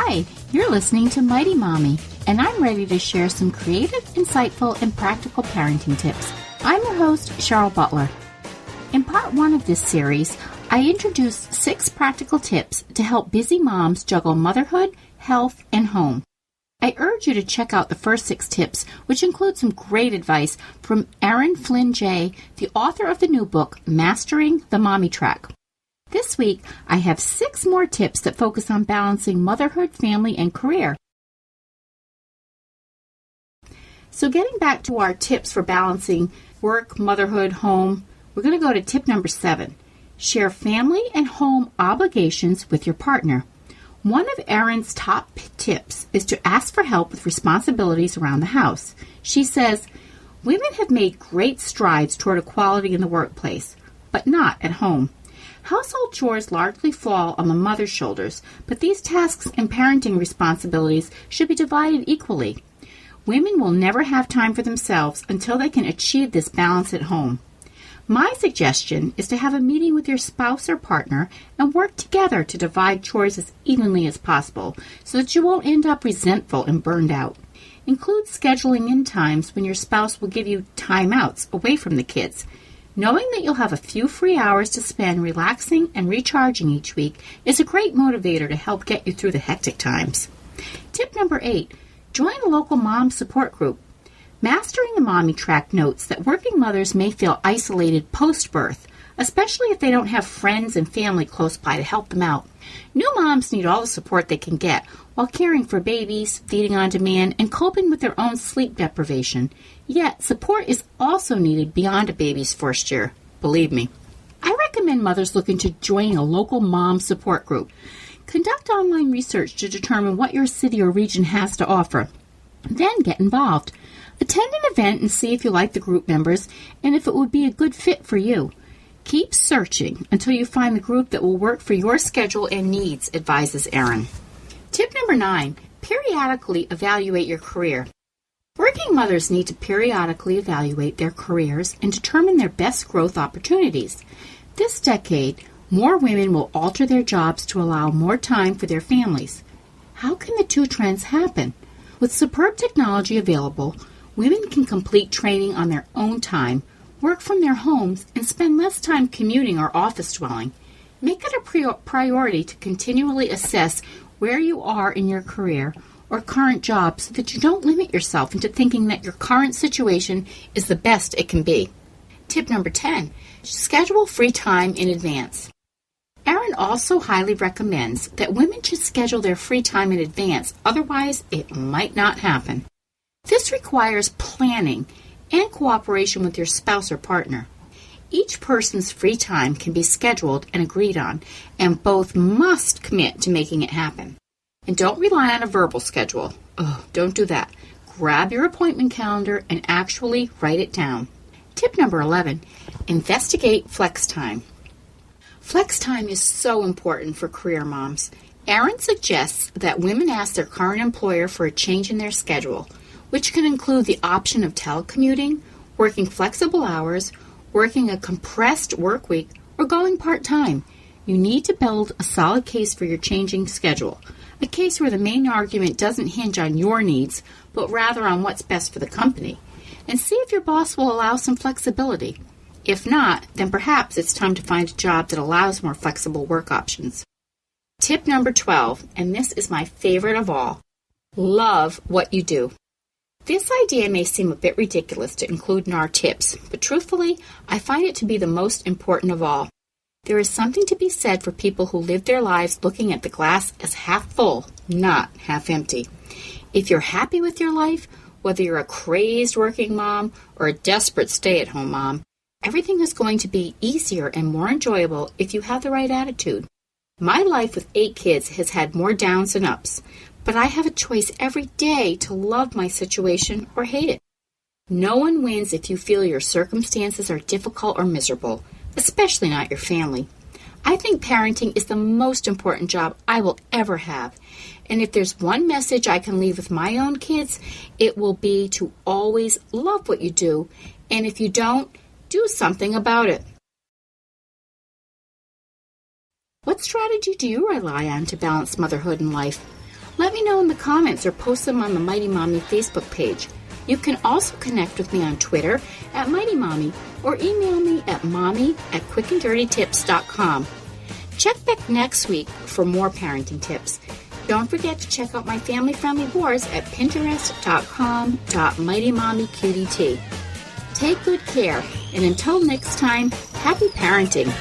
Hi, you're listening to Mighty Mommy, and I'm ready to share some creative, insightful, and practical parenting tips. I'm your host, Cheryl Butler. In part 1 of this series, I introduced 6 practical tips to help busy moms juggle motherhood, health, and home. I urge you to check out the first 6 tips, which include some great advice from Erin Flynn Jay, the author of the new book, Mastering the Mommy Track. This week, I have 6 more tips that focus on balancing motherhood, family, and career. So getting back to our tips for balancing work, motherhood, home, we're going to go to tip number 7. Share family and home obligations with your partner. One of Erin's top tips is to ask for help with responsibilities around the house. She says, women have made great strides toward equality in the workplace, but not at home. Household chores largely fall on the mother's shoulders, but these tasks and parenting responsibilities should be divided equally. Women will never have time for themselves until they can achieve this balance at home. My suggestion is to have a meeting with your spouse or partner and work together to divide chores as evenly as possible so that you won't end up resentful and burned out. Include scheduling in times when your spouse will give you timeouts away from the kids. Knowing that you'll have a few free hours to spend relaxing and recharging each week is a great motivator to help get you through the hectic times. Tip number 8, join a local mom support group. Mastering the Mommy Track notes that working mothers may feel isolated post-birth, especially if they don't have friends and family close by to help them out. New moms need all the support they can get while caring for babies, feeding on demand, and coping with their own sleep deprivation. Yet, support is also needed beyond a baby's first year. Believe me. I recommend mothers looking to join a local mom support group. Conduct online research to determine what your city or region has to offer. Then get involved. Attend an event and see if you like the group members and if it would be a good fit for you. Keep searching until you find the group that will work for your schedule and needs, advises Erin. Tip number 9, periodically evaluate your career. Working mothers need to periodically evaluate their careers and determine their best growth opportunities. This decade, more women will alter their jobs to allow more time for their families. How can the two trends happen? With superb technology available, women can complete training on their own time, work from their homes, and spend less time commuting or office dwelling. Make it a priority to continually assess where you are in your career or current job so that you don't limit yourself into thinking that your current situation is the best it can be. Tip number 10, schedule free time in advance. Erin also highly recommends that women should schedule their free time in advance, otherwise it might not happen. This requires planning and cooperation with your spouse or partner. Each person's free time can be scheduled and agreed on, and both must commit to making it happen. And don't rely on a verbal schedule. Oh, don't do that. Grab your appointment calendar and actually write it down. Tip number 11, investigate flex time. Flex time is so important for career moms. Erin suggests that women ask their current employer for a change in their schedule, which can include the option of telecommuting, working flexible hours, working a compressed work week, or going part-time. You need to build a solid case for your changing schedule, a case where the main argument doesn't hinge on your needs, but rather on what's best for the company. And see if your boss will allow some flexibility. If not, then perhaps it's time to find a job that allows more flexible work options. Tip number 12, and this is my favorite of all, love what you do. This idea may seem a bit ridiculous to include in our tips, but truthfully, I find it to be the most important of all. There is something to be said for people who live their lives looking at the glass as half full, not half empty. If you're happy with your life, whether you're a crazed working mom or a desperate stay-at-home mom, everything is going to be easier and more enjoyable if you have the right attitude. My life with 8 kids has had more downs than ups, but I have a choice every day to love my situation or hate it. No one wins if you feel your circumstances are difficult or miserable, especially not your family. I think parenting is the most important job I will ever have. And if there's one message I can leave with my own kids, it will be to always love what you do. And if you don't, do something about it. What strategy do you rely on to balance motherhood and life? Let me know in the comments or post them on the Mighty Mommy Facebook page. You can also connect with me on Twitter at Mighty Mommy or email me at mommy@quickanddirtytips.com. Check back next week for more parenting tips. Don't forget to check out my family-friendly boards at pinterest.com/mightymommyqdt. Take good care, and until next time, happy parenting.